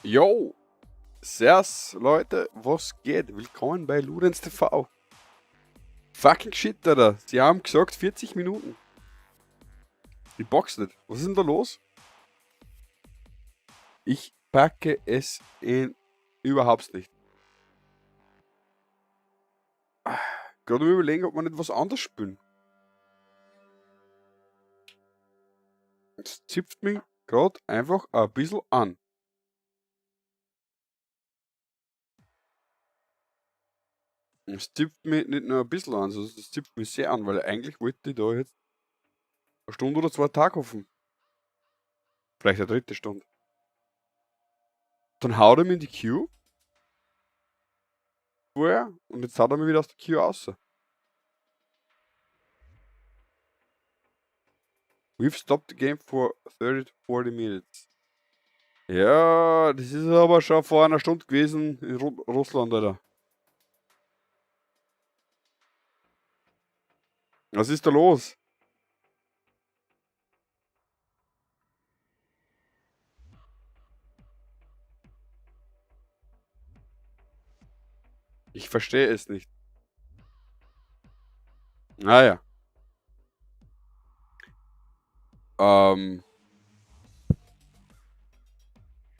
Yo, servus Leute, was geht? Willkommen bei Ludenz TV. Fucking shit, Alter. Sie haben gesagt 40 Minuten. Ich box nicht. Was ist denn da los? Ich packe es überhaupt nicht. Gerade überlegen, ob man nicht was anderes spielen. Das zipft mich gerade einfach ein bisschen an. Das zipft mich nicht nur ein bisschen an, sondern das zipft mich sehr an, weil eigentlich wollte ich da jetzt eine Stunde oder 2 Tage hoffen. Vielleicht eine dritte Stunde. Dann haut er mir in die Queue. Vorher. Und jetzt haut er mir wieder aus der Queue raus. We've stopped the game for 30 to 40 minutes. Ja, das ist aber schon vor einer Stunde gewesen in Russland, Alter. Was ist da los? Ich verstehe es nicht. Naja. Da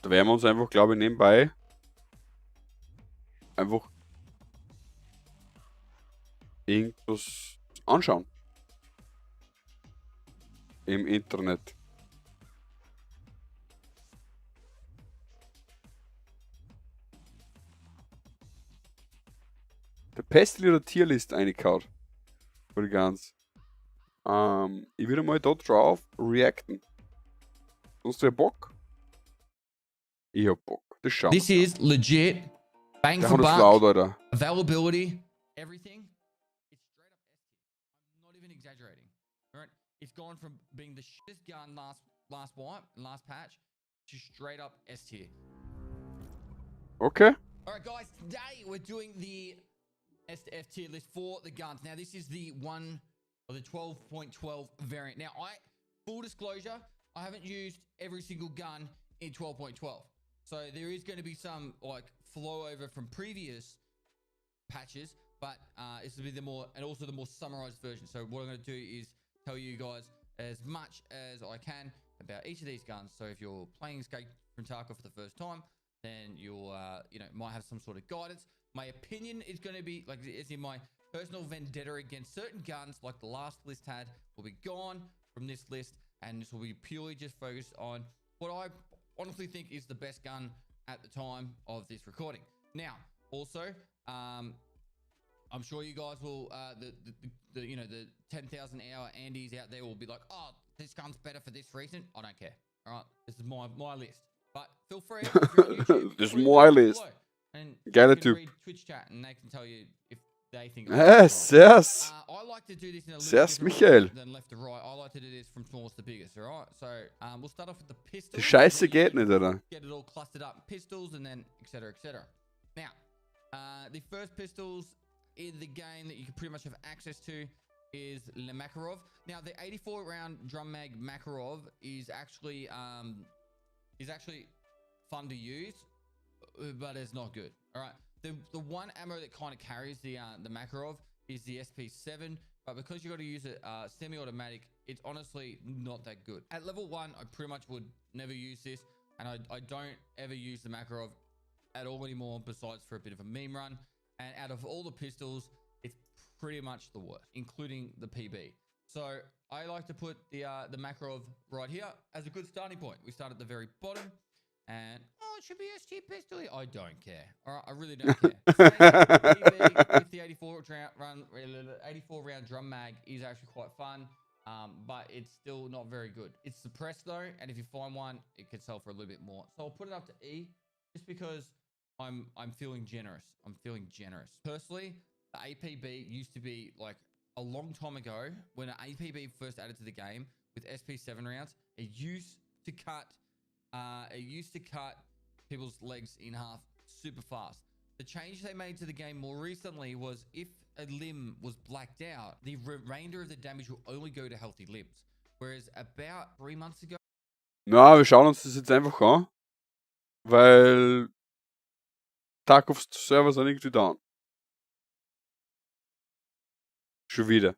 werden wir uns einfach, glaube ich, nebenbei einfach irgendwas anschauen. Im Internet. Der Pestel oder Tierlist eingekaut. Voll ganz. Ich würde mal da drauf reacten. Sonst wer Bock? Ich hab Bock. Das schauen This wir. is legit. Bang Der for hat das buck. laut, Alter. Availability. Everything. It's straight up S tier. I'm not even exaggerating. All right. It's gone from being the shittest gun last wipe, last patch, to straight up S tier. Okay. All right, guys. Today we're doing the S to F tier list for the guns. Now this is the 12.12 variant. Now full disclosure, I haven't used every single gun in 12.12. So there is going to be some like flow over from previous patches, but this will be the more and also the more summarized version. So what I'm going to do is tell you guys as much as I can about each of these guns. So if you're playing Escape from Tarkov for the first time, then you'll might have some sort of guidance. My opinion is going to be like, as in my personal vendetta against certain guns, like the last list had, will be gone from this list, and this will be purely just focused on what I honestly think is the best gun at the time of this recording. Now, also, I'm sure you guys will, the 10,000 hour Andes out there will be like, oh, this gun's better for this reason. I don't care. All right, this is my list. But feel free, if you're on YouTube, This is put it my down list. below. And Geile you can Typ. read Twitch chat, and they can tell you if they think. Yes. I like to do this in a little Yes, different Michael. way than left to right. I like to do this from smallest to biggest. All right. So we'll start off with the pistols. Die Scheiße What you geht nicht, oder? Get it all clustered up, pistols, and then etc. etc. Now, the first pistols in the game that you can pretty much have access to is the Makarov. Now, the 84 round drum mag Makarov is actually fun to use, but it's not good. All right. The one ammo that kind of carries the Makarov is the SP7, but because you got to use it semi-automatic, it's honestly not that good. At level 1, I pretty much would never use this, and I don't ever use the Makarov at all anymore, besides for a bit of a meme run. And out of all the pistols, it's pretty much the worst, including the PB. So I like to put the Makarov right here as a good starting point. We start at the very bottom, and it should be a ST pistol. I don't care. All right, I really don't care. PB with the 84 round drum mag is actually quite fun, but it's still not very good. It's suppressed though, and if you find one, it could sell for a little bit more. So I'll put it up to E, just because I'm feeling generous. I'm feeling generous. Personally, the APB used to be like a long time ago when an APB first added to the game with SP7 rounds. It used to cut people's legs in half super fast. The change they made to the game more recently was if a limb was blacked out, the remainder of the damage will only go to healthy limbs. Whereas about 3 months ago. Na, wir schauen uns das jetzt einfach an, weil Tarkovs Server sind irgendwie down. Schon wieder.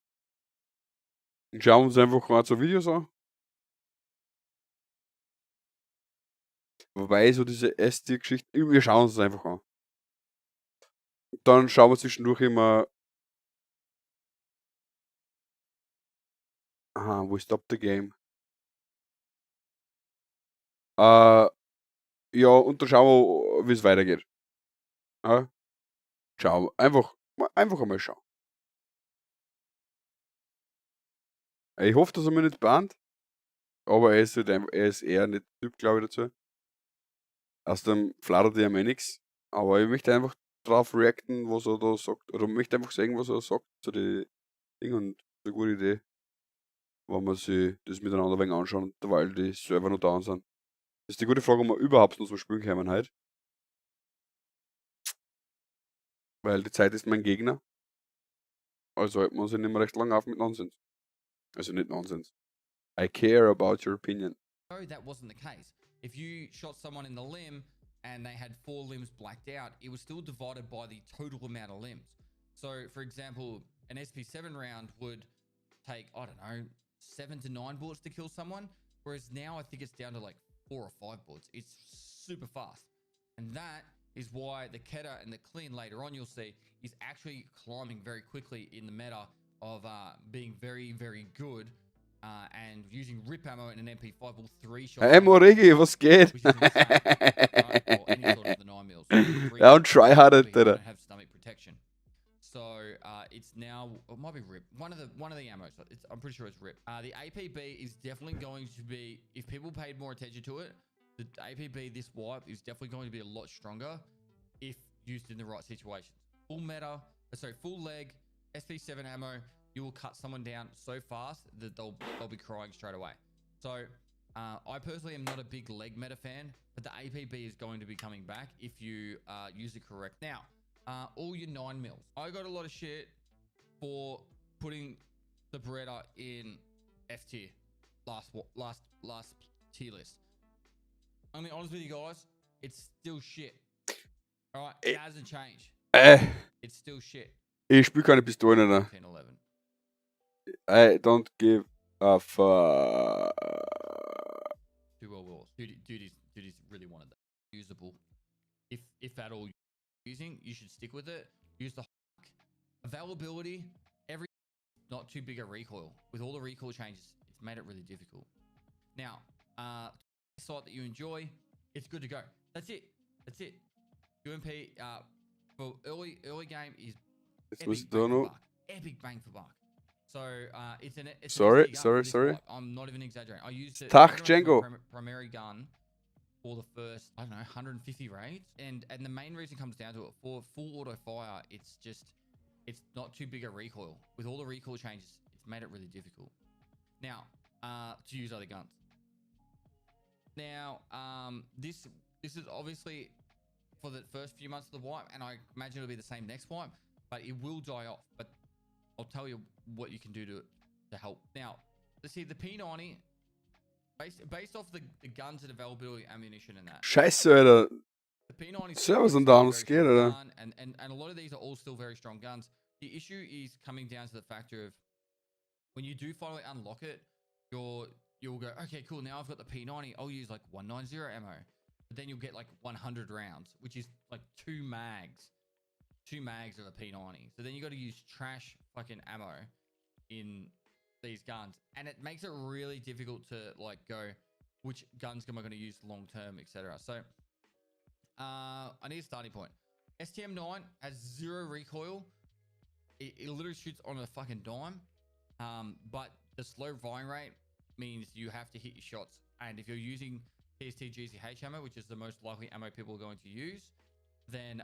Und schauen uns einfach mal so Videos an. Wobei so diese SD-Geschichten, wir schauen uns das einfach an. Dann schauen wir zwischendurch immer. Aha, wo stop the game? Ja, und dann schauen wir, wie es weitergeht. Ja? Schauen wir. Einfach einmal schauen. Ich hoffe, dass er mich nicht bannt. Aber er ist eher nicht Typ, glaube ich, dazu. Außerdem flattert er mir nichts. Aber ich möchte einfach drauf reacten, was er da sagt. Oder möchte einfach sagen, was er sagt zu den Dingen. Und das ist eine gute Idee. Wenn wir sich das miteinander ein wenig anschauen, weil die Server noch down sind. Das ist die gute Frage, ob wir überhaupt noch so spielen können heute. Weil die Zeit ist mein Gegner. Also halten wir uns ja nicht mehr recht lang auf mit Nonsens. Also nicht Nonsens. I care about your opinion. No, that wasn't the case. If you shot someone in the limb and they had 4 limbs blacked out, it was still divided by the total amount of limbs. So, for example, an SP7 round would take, I don't know, 7 to 9 bullets to kill someone, whereas now I think it's down to like 4 or 5 bullets. It's super fast. And that is why the Keta and the Clean later on, you'll see, is actually climbing very quickly in the meta of being very, very good. And using rip ammo in an MP5 will 3-shot. Hey Morigi, was geht? Which is insane, right? Or any sort of the 9mm. Don't try hard at Don't that. have stomach protection. So it's now, it might be rip. One of the ammos. I'm pretty sure it's rip. The APB is definitely going to be, if people paid more attention to it, the APB this wipe is definitely going to be a lot stronger if used in the right situations. Full leg, SP7 ammo. You will cut someone down so fast that they'll be crying straight away. So I personally am not a big leg meta fan, but the APB is going to be coming back if you use it correct. Now, all your 9mm. I got a lot of shit for putting the Beretta in F tier, last tier list. I'm gonna be honest with you guys, it's still shit. All right, it hasn't changed. It's still shit. Ich spiele keine Pistolen mehr. 10, 11. I don't give a fuck. Duty's really wanted that. Usable. If at all using, you should stick with it. Use the availability. Every not too big a recoil. With all the recoil changes, it's made it really difficult. Now, sight that you enjoy, it's good to go. That's it. UMP for early game is epic bang for buck. Epic bang for buck. So it's an sorry. I'm not even exaggerating. I used it primary gun for the first, I don't know, 150 raids. And the main reason comes down to it, for full auto fire, it's not too big a recoil. With all the recoil changes, it's made it really difficult. Now, to use other guns. Now, this is obviously for the first few months of the wipe, and I imagine it'll be the same next wipe, but it will die off. But I'll tell you what you can do to help. Now, let's see, the P90, based off the guns and availability, ammunition and that. Scheiße, Alter. The P90 Servers und down scared, Alter. And a lot of these are all still very strong guns. The issue is coming down to the factor of when you do finally unlock it, you'll go, okay, cool, now I've got the P90, I'll use like 190 ammo. But then you'll get like 100 rounds, which is like two mags of a P90. So then you got to use trash fucking ammo in these guns, and it makes it really difficult to like go, which guns am I going to use long term, etc. So I need a starting point. STM9 has 0 recoil. It literally shoots on a fucking dime, but the slow firing rate means you have to hit your shots. And if you're using PST GCH ammo, which is the most likely ammo people are going to use, then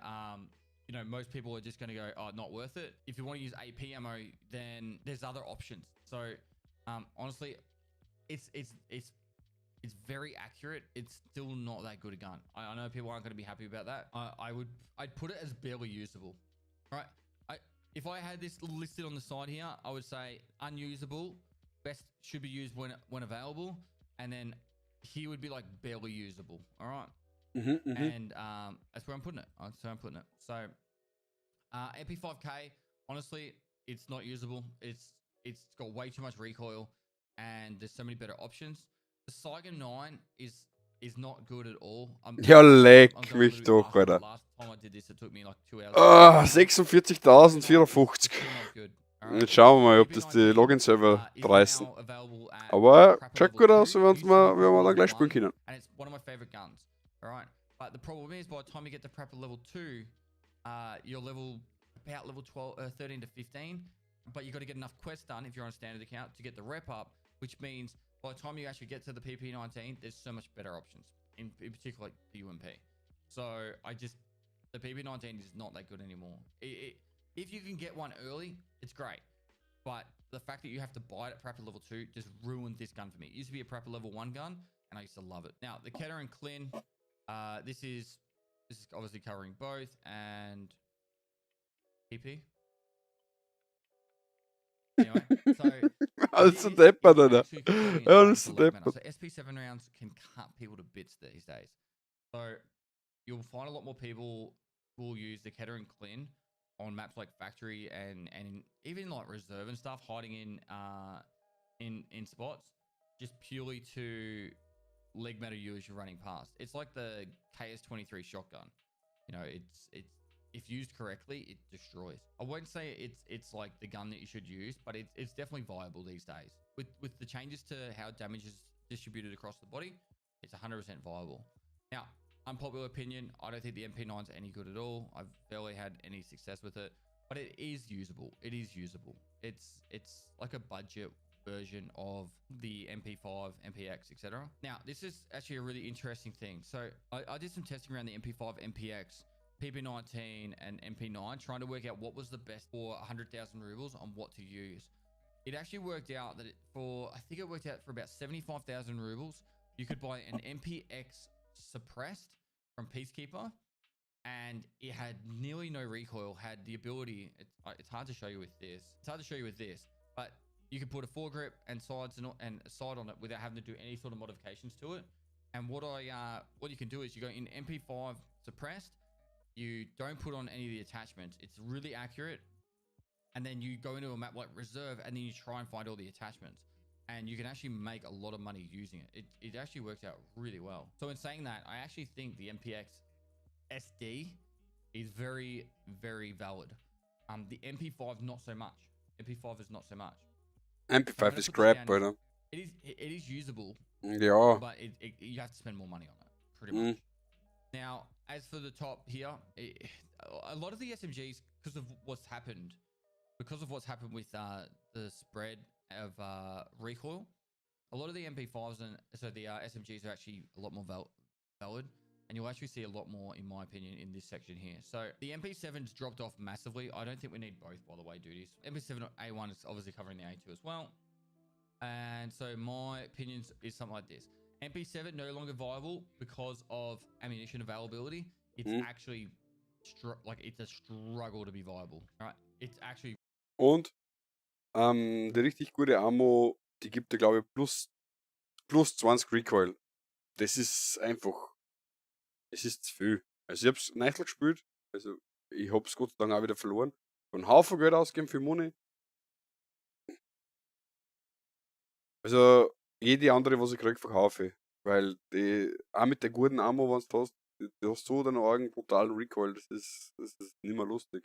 you know, most people are just going to go, oh, not worth it. If you want to use AP ammo, then there's other options. So honestly, it's very accurate. It's still not that good a gun. I know people aren't going to be happy about that. I'd put it as barely usable. Right? If I had this listed on the side here, I would say unusable, best should be used when available, and then here would be like barely usable. All right. And that's where I'm putting it. So MP5K, honestly, it's not usable. It's got way too much recoil, and there's so many better options. The Saigon 9 is not good at all. Ja, leck mich doch, Alter. Last time I did this, it took me like 2 hours. 46.454. Jetzt schauen wir mal, ob das die Login-Server reißen. Aber schaut gut aus, wenn wir da gleich spielen können. And it's one of my favorite guns. All right. But the problem is, by the time you get to Prepper level 2, you're about level 13 to 15. But you got to get enough quests done if you're on a standard account to get the rep up, which means by the time you actually get to the PP19, there's so much better options, in particular like the UMP. So the PP19 is not that good anymore. If you can get one early, it's great. But the fact that you have to buy it at Prepper level 2 just ruined this gun for me. It used to be a Prepper level 1 gun, and I used to love it. Now, the Keter and Clin, this is obviously covering both, and PP. Anyway, so alles so deppert, Alter. Alles so deppert. So SP7 rounds can cut people to bits these days. So you'll find a lot more people will use the Keter and Clin on maps like Factory and even like Reserve and stuff, hiding in spots, just purely to leg matter you as you're running past. It's like the KS23 shotgun. You know, it's if used correctly, it destroys. I won't say it's like the gun that you should use, but it's definitely viable these days. With the changes to how damage is distributed across the body, it's 100% viable. Now, unpopular opinion, I don't think the MP9 is any good at all. I've barely had any success with it, but it is usable. It is usable. It's like a budget version of the MP5, MPX, etc. Now, this is actually a really interesting thing. So I did some testing around the MP5, MPX, PP19 and MP9, trying to work out what was the best for 100,000 rubles on what to use. It actually worked out that I think it worked out for about 75,000 rubles, you could buy an MPX suppressed from Peacekeeper, and it had nearly no recoil, had the ability, it's hard to show you with this, but you could put a foregrip and sides and a side on it without having to do any sort of modifications to it. And what you can do is you go in MP5 suppressed, you don't put on any of the attachments. It's really accurate. And then you go into a map like Reserve, and then you try and find all the attachments. and you can actually make a lot of money using it. It actually works out really well. So in saying that, I actually think the MPX SD is very, very valid. The MP5 not so much. MP5 is not so much. MP5 is crap, Alter. It is usable, Ja. but you have to spend more money on it, pretty much. Now, as for the top here, a lot of the SMGs, because of what's happened with the spread of recoil, a lot of the MP5s and so the SMGs are actually a lot more valid, and you'll actually see a lot more, in my opinion, in this section here. So the MP7's dropped off massively. I don't think we need both, by the way, duties. MP7 A1 is obviously covering the A2 as well. And so my opinion is something like this. MP7 no longer viable because of ammunition availability. It's actually it's a struggle to be viable. Right? It's actually. Und die richtig gute Ammo, die gibt er, glaube ich, plus 20 Recoil. Das ist einfach. Es ist zu viel. Also ich hab's nicht gespielt. Also ich hab's Gott sei Dank auch wieder verloren. Einen Haufen Geld ausgegeben für Money. Also jede andere, was ich krieg, verkaufe ich. Weil die, auch mit der guten Ammo, wenn du hast, du hast so deinen eigenen brutalen Recoil. Das ist nicht mehr lustig.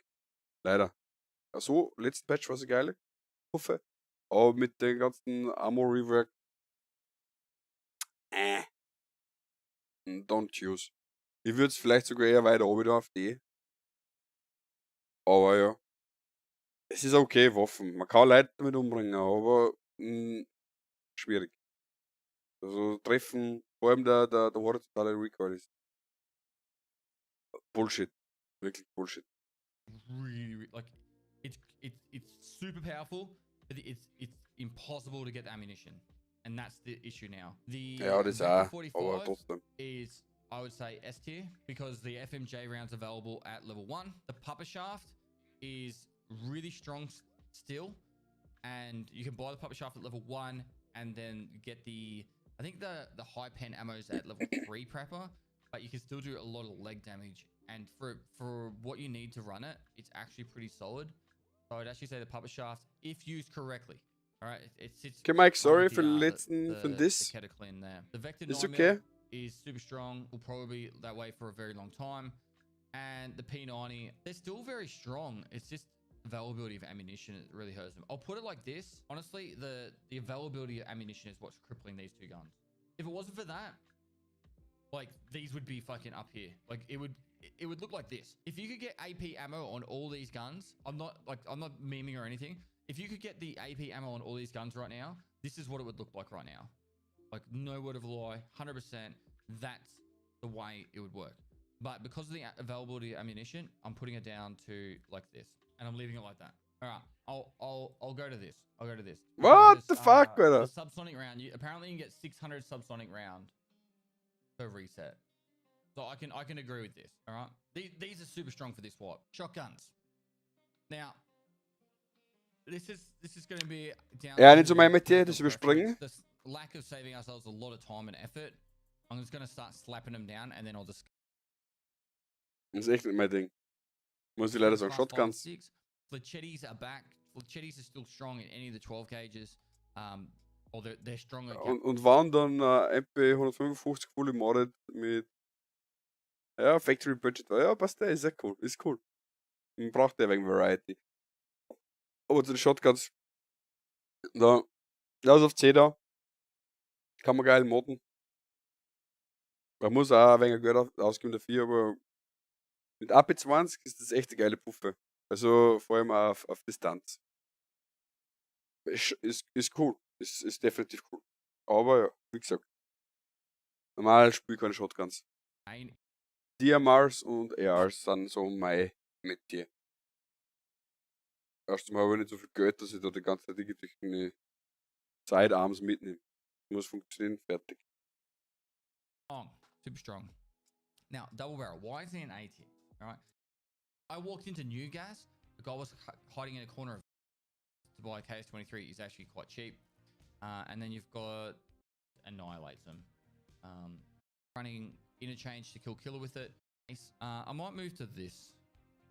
Leider. Also, letzten Patch war sie geil. Hoffe. Aber mit den ganzen Ammo-Rework. Don't choose. Ich würde es vielleicht sogar eher weiter oben auf die. Aber ja. Es ist okay, Waffen. Man kann Leute damit umbringen, aber schwierig. Also treffen, vor allem der horizontale Recoil ist Bullshit. Wirklich Bullshit. Really, like it's super powerful, but it's impossible to get the ammunition, and that's the issue now. The Ja, das Vector auch, 45 aber trotzdem. is, I would say, S tier because the FMJ rounds available at level 1. The pupper shaft is really strong still, and you can buy the pupper shaft at level 1 and then get the, I think the high pen ammo is at level 3 prepper, but you can still do a lot of leg damage. And for what you need to run it, it's actually pretty solid. So I'd actually say the pupper shaft, if used correctly, all right, it sits. Okay, Mike, sorry for letzten von this. The Cataclysm there. The Vector It's 9 okay. is super strong. Will probably be that way for a very long time. And the P90, they're still very strong. It's just availability of ammunition that really hurts them. I'll put it like this. Honestly, the availability of ammunition is what's crippling these two guns. If it wasn't for that, like these would be fucking up here. Like it would look like this. If you could get AP ammo on all these guns, I'm not memeing or anything. If you could get the AP ammo on all these guns right now, this is what it would look like right now. Like no word of a lie, 100%. That's the way it would work. But because of the availability of ammunition, I'm putting it down to like this, and I'm leaving it like that. All right, I'll go to this. I'll go to this. What the fuck, brother? The subsonic round. Apparently you can get 600 subsonic round per reset. So I can agree with this. All right, these are super strong for this wipe. Shotguns. Now, this is going to be down. Ja, nicht so mein Metier, das überspringen. The lack of saving ourselves a lot of time and effort. I'm just going to start slapping them down, and then I'll just. Das ist echt nicht mein Ding. Muss ich leider sagen, Shotguns. Fletchettis are back. Fletchettis are still strong in any of the 12 gauges. Or they're stronger. Und waren dann MP 155 fully modded mit Factory Budget. Ja, passt der, ist ja cool. Ist cool. Man braucht ja wegen Variety. Aber zu den Shotguns. Da ist auf 10 da. Kann man geil modden. Man muss auch ein wenig Geld ausgeben dafür, aber mit AP20 ist das echt eine geile Puffe. Also vor allem auf Distanz. Ist cool. Ist definitiv cool. Aber ja, wie gesagt. Normal spiele ich keine Shotguns. DMRs und ARs sind so mein Metier. Erstmal habe ich nicht so viel Geld, dass ich da die ganze Zeit irgendwelche Sidearms mitnehme. Muss funktionieren, fertig. Super strong. Now, double barrel. Why is he an A tier? All right. I walked into New Gas. The guy was hiding in a corner to buy a KS23. He's actually quite cheap. And then you've got annihilates them. Running interchange to kill killer with it. I might move to this.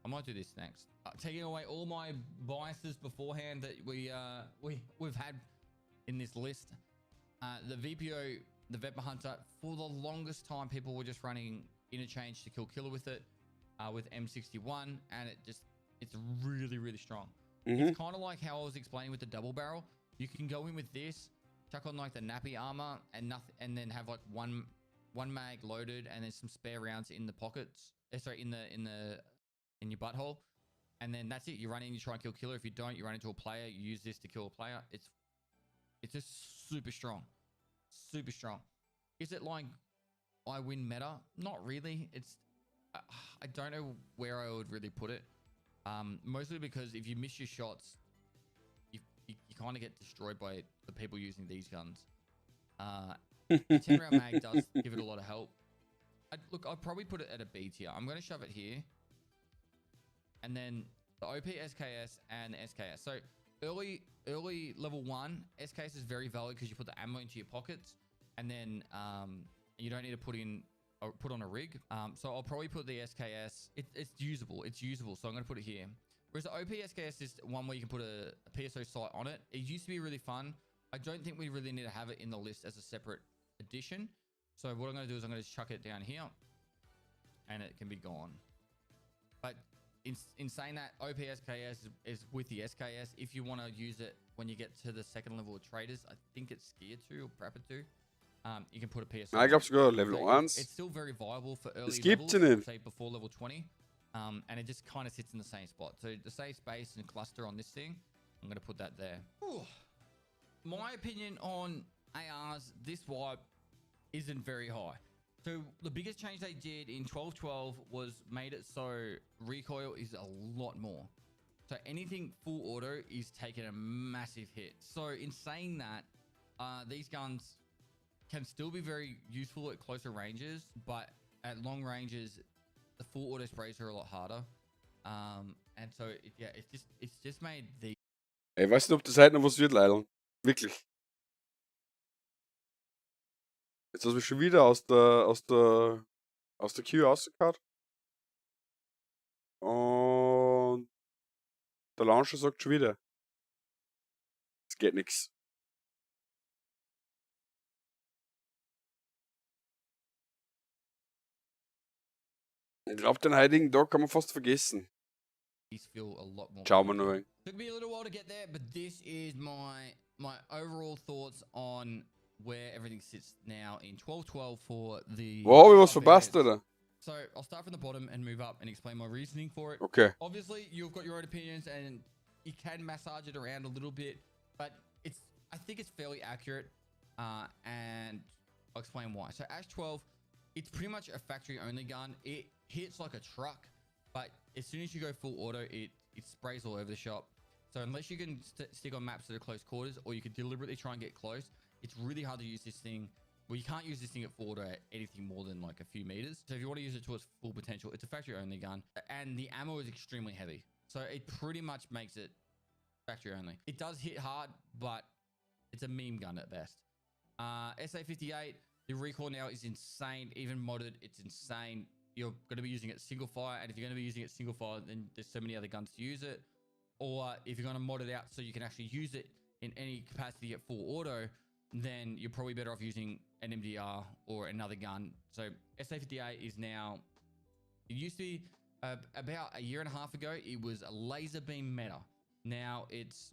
I might do this next. Taking away all my biases beforehand that we've had in this list. The VPO, the Vepr Hunter, for the longest time, people were just running interchange to kill killer with it, with M61, and it's really, really strong. It's kind of like how I was explaining with the double barrel. You can go in with this, chuck on like the nappy armor and nothing, and then have like one mag loaded, and there's some spare rounds in the pockets. Sorry, in your butthole, and then that's it. You run in, you try and kill killer. If you don't, you run into a player. You use this to kill a player. It's just super strong, super strong. Is it like I win meta? Not really. It's I don't know where I would really put it. Mostly because if you miss your shots, you kind of get destroyed by the people using these guns. The 10 round mag does give it a lot of help. I'd probably put it at a B tier. I'm going to shove it here. And then the OP SKS and SKS. So early level 1, SKS is very valid because you put the ammo into your pockets, and then you don't need to put on a rig. So I'll probably put the SKS. It's usable. It's usable. So I'm going to put it here. Whereas the OP SKS is one where you can put a PSO sight on it. It used to be really fun. I don't think we really need to have it in the list as a separate addition. So what I'm going to do is I'm going to chuck it down here, and it can be gone. But in saying that, OP SKS is with the SKS. If you want to use it when you get to the second level of traders, I think it's Skier 2 or Prepper 2. You can put a PSO. I glaube sogar Level 1. It's still very viable for early gibt's levels, nicht. say before level 20. And it just kind of sits in the same spot. So the safe space and cluster on this thing, I'm going to put that there. Whew. My opinion on ARs, this wipe isn't very high. So the biggest change they did in 12.12 was made it so recoil is a lot more. So anything full auto is taking a massive hit. So in saying that, these guns can still be very useful at closer ranges, but at long ranges, the full auto sprays are a lot harder. And so it's just made the. Ich weiß nicht, ob das heute noch was wird, leider. Wirklich. Jetzt hast du mich schon wieder aus der Queue rausgehauen. Und der Launcher sagt schon wieder, es geht nichts. Ich glaube, den heutigen Tag kann man fast vergessen. Feel a lot more. Schauen wir noch. Took me a little while to get there, but this is my overall thoughts on where everything sits now in 12.12 for the. Wow, wir was verpasst, oder? So I'll start from the bottom and move up and explain my reasoning for it. Okay. Obviously, you've got your own opinions and you can massage it around a little bit, but I think it's fairly accurate, and I'll explain why. So Ash 12, it's pretty much a factory only gun. It hits like a truck, but as soon as you go full auto, it sprays all over the shop. So unless you can stick on maps that are close quarters, or you could deliberately try and get close, it's really hard to use this thing. Well, you can't use this thing at full auto at anything more than like a few meters. So if you want to use it to its full potential, it's a factory only gun, and the ammo is extremely heavy. So it pretty much makes it factory only. It does hit hard, but it's a meme gun at best. SA58, the recoil now is insane. Even modded, it's insane. You're going to be using it single fire, and if you're going to be using it single fire, then there's so many other guns to use it. Or if you're going to mod it out so you can actually use it in any capacity at full auto, then you're probably better off using an MDR or another gun. So SA58 is now, it used to be about a year and a half ago, it was a laser beam meta. Now it's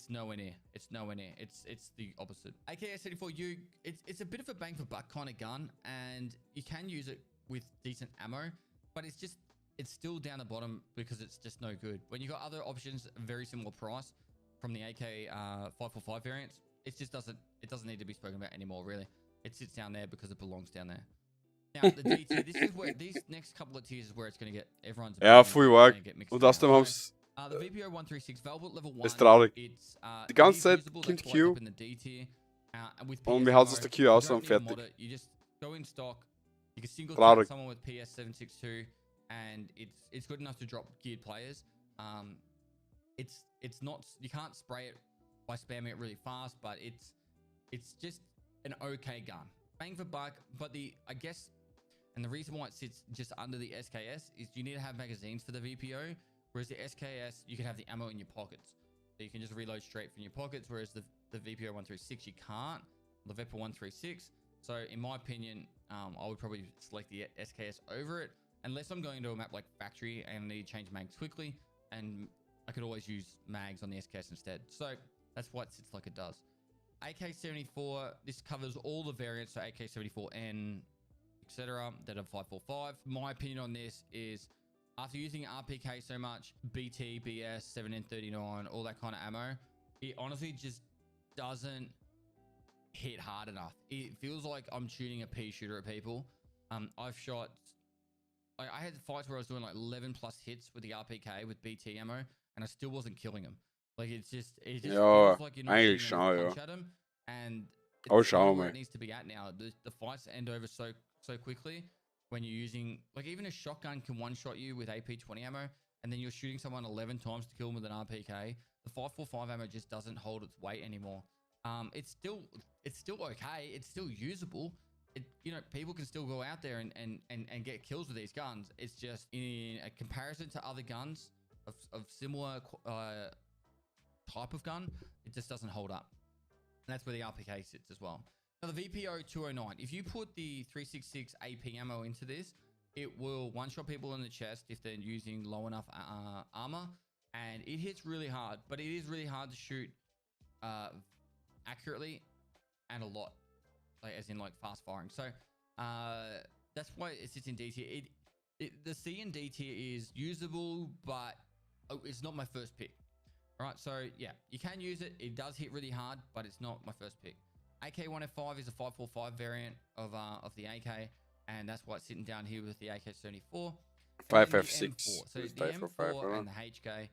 nowhere near. It's nowhere near. It's the opposite. AKS-74U, it's a bit of a bang for buck kind of gun, and you can use it with decent ammo, but it's still down the bottom because it's just no good. When you got other options, very similar price from the AK 545 variants, it doesn't need to be spoken about anymore, really. It sits down there because it belongs down there. Now, the D tier, this is where these next couple of tiers is where it's going to get everyone's. Ja, voll arg. Und aus dem haben's. The VPO 136 Velvet level 1. Ist traurig. Die ganze Zeit usable, kommt that's Q. in the D tier. Und wir halten aus der Q aus und fertig. You just go in stock. You can single Traurig. someone with PS762, and it's good enough to drop geared players. It's not, you can't spray it by spamming it really fast, but it's just an okay gun. Bang for buck, but I guess, and the reason why it sits just under the SKS is you need to have magazines for the VPO, whereas the SKS, you can have the ammo in your pockets. So you can just reload straight from your pockets, whereas the VPO 136 you can't. The Vepa 136. So in my opinion, I would probably select the SKS over it, unless I'm going to a map like Factory and I need to change mags quickly, and I could always use mags on the SKS instead. So that's why it sits like it does. AK-74, this covers all the variants, so AK-74N, etc. that are 545. My opinion on this is, after using RPK so much, BT, BS, 7N39, all that kind of ammo, it honestly just doesn't hit hard enough. It feels like I'm shooting a pea shooter at people. I've shot, I had fights where I was doing like 11 plus hits with the RPK with BT ammo, and I still wasn't killing them. Like it just Ja, feels like you're not eigentlich getting enough schon, punch ja. at them, and Oh, it's not schau where it mal. needs to be at now. The fights end over so quickly when you're using, like, even a shotgun can one-shot you with AP-20 ammo, and then you're shooting someone 11 times to kill them with an RPK. The 545 ammo just doesn't hold its weight anymore. It's still okay. It's still usable. You know, people can still go out there and get kills with these guns. It's just, in a comparison to other guns of similar type of gun, it just doesn't hold up. And that's where the RPK sits as well. Now the VPO 209, if you put the 366 AP ammo into this, it will one-shot people in the chest if they're using low enough armor, and it hits really hard. But it is really hard to shoot accurately and a lot, like as in like fast firing. So that's why it sits in D tier. The C and D tier is usable, but it's not my first pick. All right, so yeah, you can use it. It does hit really hard, but it's not my first pick. AK-105 is a 545 variant of the AK, and that's why it's sitting down here with the AK-74. 556. So the M4 and the HK.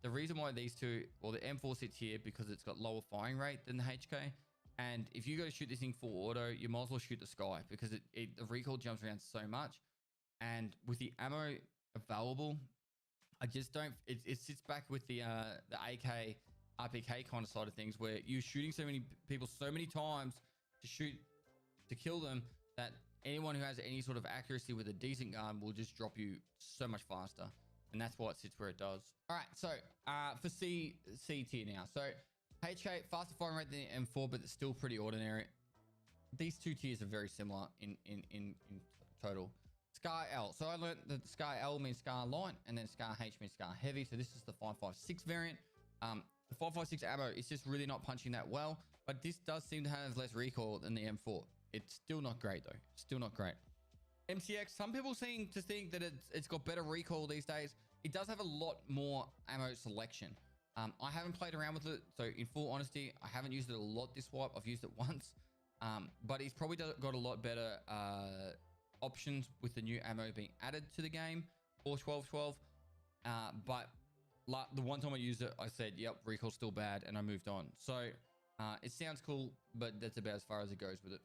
The reason why these two, well, the M4 sits here because it's got lower firing rate than the HK. And if you go to shoot this thing full auto, you might as well shoot the sky, because the recoil jumps around so much. And with the ammo available, I just don't. It sits back with the AK RPK kind of side of things, where you're shooting so many people so many times to kill them, that anyone who has any sort of accuracy with a decent gun will just drop you so much faster. And that's why it sits where it does. All right, so for C tier now. So HK, faster firing rate than M4, but it's still pretty ordinary. These two tiers are very similar in total. Scar L. So I learned that Scar L means Scar Light, and then Scar H means Scar Heavy. So this is the 556 variant. The 556 ammo is just really not punching that well, but this does seem to have less recoil than the M4. It's still not great though. Still not great. MCX, some people seem to think that it's got better recoil these days. It does have a lot more ammo selection. I haven't played around with it, so in full honesty, I haven't used it a lot this wipe. I've used it once, but it's probably got a lot better options with the new ammo being added to the game for 12-12. But the one time I used it, I said, yep, recoil's still bad, and I moved on. So it sounds cool, but that's about as far as it goes with it.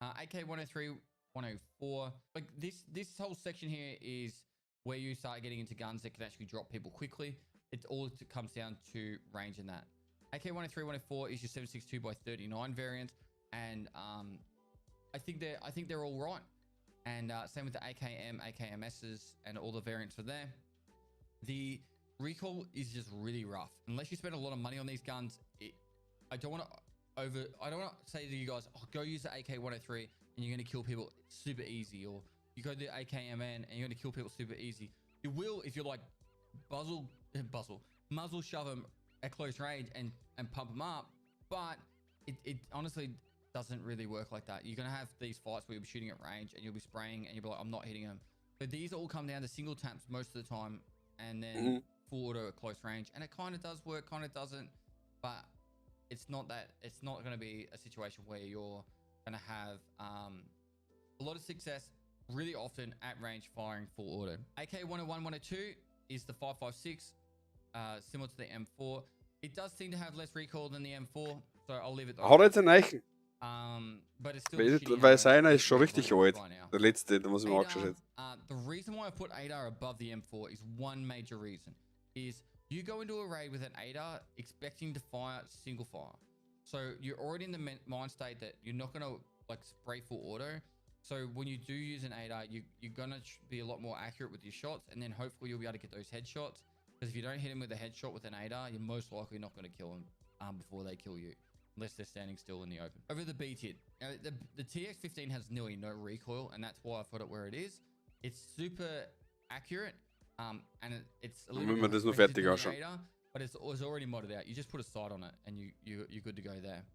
AK 103, 104, like this whole section here is where you start getting into guns that can actually drop people quickly. It all comes down to range in that. AK 103, 104 is your 7.62 by 39 variant, and I think they're all right. And same with the AKM, AKMSs, and all the variants for there. The recoil is just really rough. Unless you spend a lot of money on these guns, I don't want to say to you guys, oh, go use the AK-103 and you're going to kill people super easy, or you go to the AKMN and you're going to kill people super easy. You will if you're like muzzle shove them at close range and pump them up, but it honestly doesn't really work like that. You're going to have these fights where you'll be shooting at range and you'll be spraying and you'll be like, I'm not hitting them. But these all come down to single taps most of the time, and then full auto at close range. And it kind of does work, kind of doesn't, but it's not going to be a situation where you're going to have a lot of success really often at range firing full auto. AK 101, 102 is the 5.56, similar to the M4. It does seem to have less recoil than the M4, so I'll leave it. Hat jetzt einen Eichen. But it's still Weil seiner ist schon richtig alt. Der letzte, da muss ich mal angeschaut. The reason why I put ADAR above the M4 is one major reason. Is you go into a raid with an ADAR expecting to fire single fire. So you're already in the mind state that you're not going to like spray full auto. So when you do use an ADAR, you're going to be a lot more accurate with your shots, and then hopefully you'll be able to get those headshots. Because if you don't hit him with a headshot with an ADAR, you're most likely not going to kill him before they kill you, unless they're standing still in the open. Over the B tit, the TX15 has nearly no recoil, and that's why I've got it where it is. It's super accurate, and it's a little Wenn bit wir more das nur expensive fertig than the anschauen. ADAR, but it's already modded out. You just put a sight on it, and you're good to go there.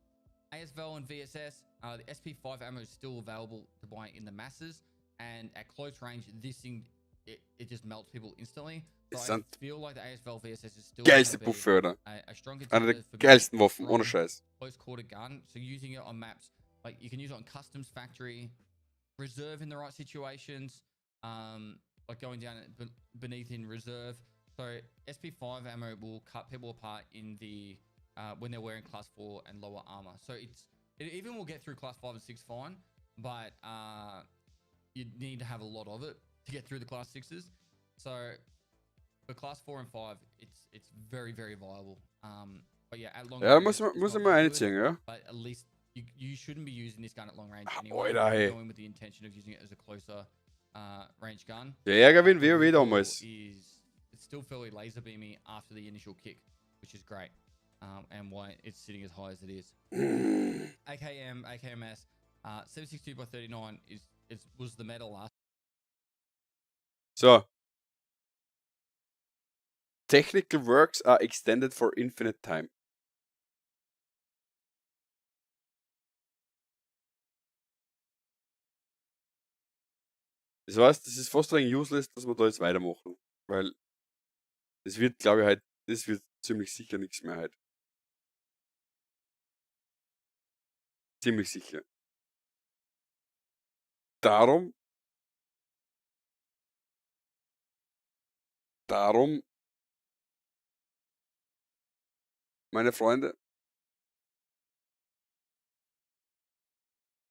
ASVAL and VSS, the SP5 ammo is still available to buy in the masses, and at close range, this thing it just melts people instantly. So Es I sind feel like the ASVAL VSS is still geilste gonna be Puffe, oder? a strong Eine contender der for being geilsten a Waffen, ohne strong Scheiß. close quarter gun. So using it on maps, like you can use it on customs factory, reserve in the right situations, like going down beneath in reserve. So SP5 ammo will cut people apart in the when they're wearing class 4 and lower armor. So it even will get through class 5 and 6 fine, but you need to have a lot of it to get through the class 6s. So for class 4 and 5, it's very, very viable. But yeah, at long Ja, range, muss it's man not mal that good, einziehen, ja? but at least you shouldn't be using this gun at long range anyway. Alter, You're ey. going with the intention of using it as a closer range gun. Der Ärger wie in The WoW recoil damals. it's still fairly laser beamy after the initial kick, which is great, and why it's sitting as high as it is. AKM, AKMS, 762x39 was the medal last. So. Technical works are extended for infinite time. Das heißt, das ist fast ein useless, dass wir da jetzt weitermachen. Weil das wird, glaube ich, halt, das wird ziemlich sicher nichts mehr halt. Ziemlich sicher. Darum, meine Freunde,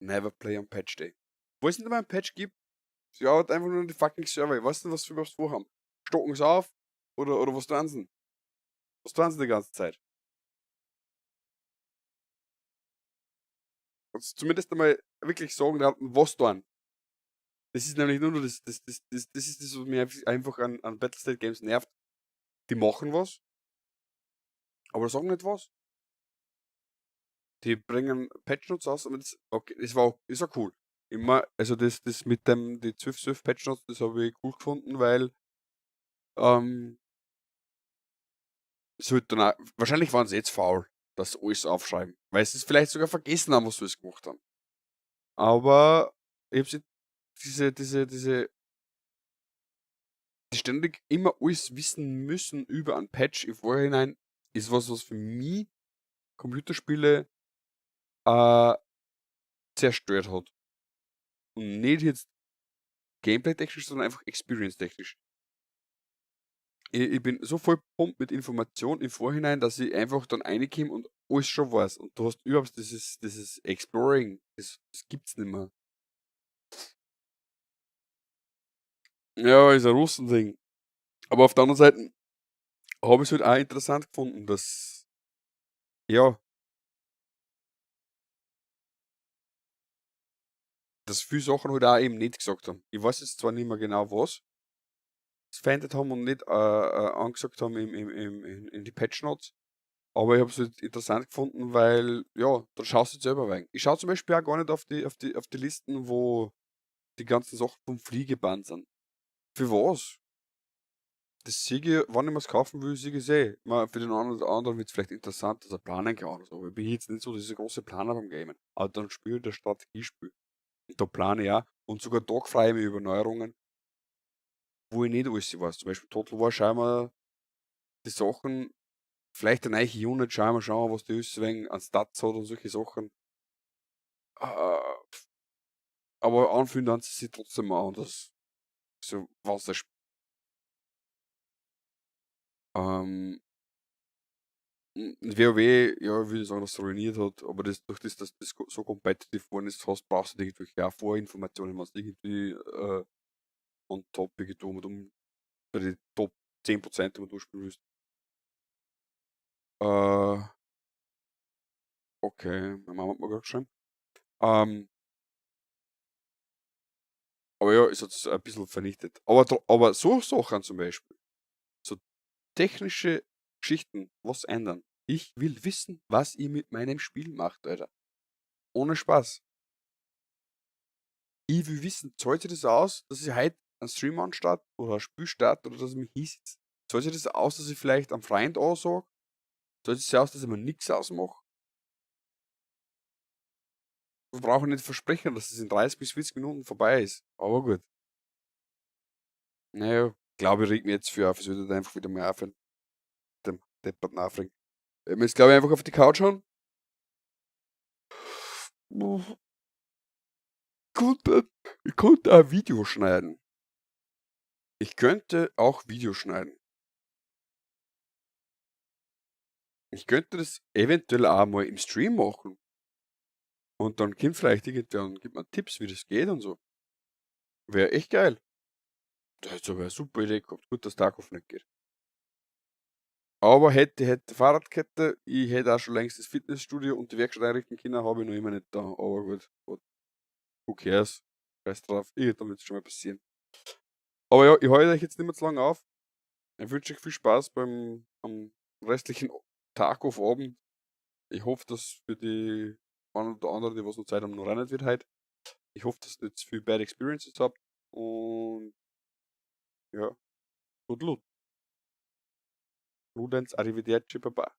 never play on Patch Day. Wo es nicht mal ein Patch gibt, sie arbeiten einfach nur an die fucking Server. Ich weiß nicht, was sie überhaupt vorhaben. Stocken sie auf? Oder was tun sie? Was tun sie die ganze Zeit? Also zumindest einmal wirklich sagen, was tun. Das ist nämlich nur das ist das, was mich einfach an Battlestate Games nervt. Die machen was, aber sagen nicht was. Die bringen Patch Notes aus, aber das, okay, ist auch cool. Immer, also das mit die 12 Patch Notes, das habe ich cool gefunden, weil wahrscheinlich waren sie jetzt faul, dass sie alles aufschreiben, weil sie es vielleicht sogar vergessen haben, was sie alles gemacht haben. Aber ich habe die ständig immer alles wissen müssen über einen Patch im Vorhinein, ist was für mich Computerspiele zerstört hat. Und nicht jetzt Gameplay-technisch, sondern einfach Experience-technisch. Ich bin so voll pumpt mit Informationen im Vorhinein, dass ich einfach dann reinkomme und alles schon weiß. Und du hast überhaupt dieses Exploring, das gibt's nicht mehr. Ja, ist ein Russen-Ding. Aber auf der anderen Seite habe ich es halt auch interessant gefunden, dass, ja, dass viele Sachen halt auch eben nicht gesagt haben. Ich weiß jetzt zwar nicht mehr genau was sie verändert haben und nicht angesagt haben in die Patch Notes, aber ich habe es halt interessant gefunden, weil, ja, da schaust du jetzt selber rein. Ich schaue zum Beispiel auch gar nicht auf die Listen, wo die ganzen Sachen vom Fliegeband sind. Für was? Das Siege, wann ich mir es kaufen will, Siege sehe. Für den einen oder anderen wird es vielleicht interessant, dass er planen kann oder so. Aber ich bin jetzt nicht so dieser große Planer beim Gamen. Aber dann spiele ich das Strategiespiel. Und da plane ich auch. Und sogar da freue ich mich über Neuerungen, wo ich nicht alles weiß. Zum Beispiel Total War schauen wir die Sachen, vielleicht eine neue Unit schauen, was die ist, wegen an Stats hat und solche Sachen. Aber anfühlen dann sie sich trotzdem an. Das so was das WoW, ja, würde ich sagen, dass es ruiniert hat, aber durch das, dass das so competitive geworden ist, brauchst du irgendwelche auch Vorinformationen, was irgendwie on top irgendwie bei den Top 10%, die man durchspielen willst. Okay, meine Mama hat mir gerade geschrieben. Aber ja, ist jetzt ein bisschen vernichtet. Aber so Sachen zum Beispiel, so technische Geschichten was ändern. Ich will wissen, was ihr mit meinem Spiel macht, Alter. Ohne Spaß. Ich will wissen, zahlt sich das aus, dass ich heute einen Stream anstatt oder ein Spiel starte oder dass ich mich hinsetze? Zahlt sich das aus, dass ich vielleicht am Freund ansage? Zahlt sich das aus, dass ich mir nichts ausmache? Wir brauchen nicht versprechen, dass es in 30 bis 40 Minuten vorbei ist. Aber gut. Naja, glaube ich, regt mich jetzt für auf. Es wird einfach wieder mehr aufhören. Dem depperten Aufregen. Jetzt glaube ich einfach auf die Couch schauen. Ich konnte ein Video schneiden. Ich könnte auch Video schneiden. Ich könnte das eventuell auch mal im Stream machen. Und dann kommt vielleicht irgendwer und gibt mir Tipps, wie das geht und so. Wäre echt geil. Das ist aber eine super Idee gehabt. Gut, dass Tarkov nicht geht. Aber hätte Fahrradkette, ich hätte auch schon längst das Fitnessstudio und die Werkstatt einrichten können, habe ich noch immer nicht da. Aber gut, who cares? Scheiß drauf, irgendwann wird es schon mal passieren. Aber ja, ich halte euch jetzt nicht mehr zu lange auf. Ich wünsche euch viel Spaß am restlichen Tag auf Abend. Ich hoffe, dass für die einen oder anderen, die was noch Zeit haben, noch rein wird heute. Ich hoffe, dass ihr jetzt viel Bad Experiences habt. Und ja, gut Ludens, arrivederci, Baba.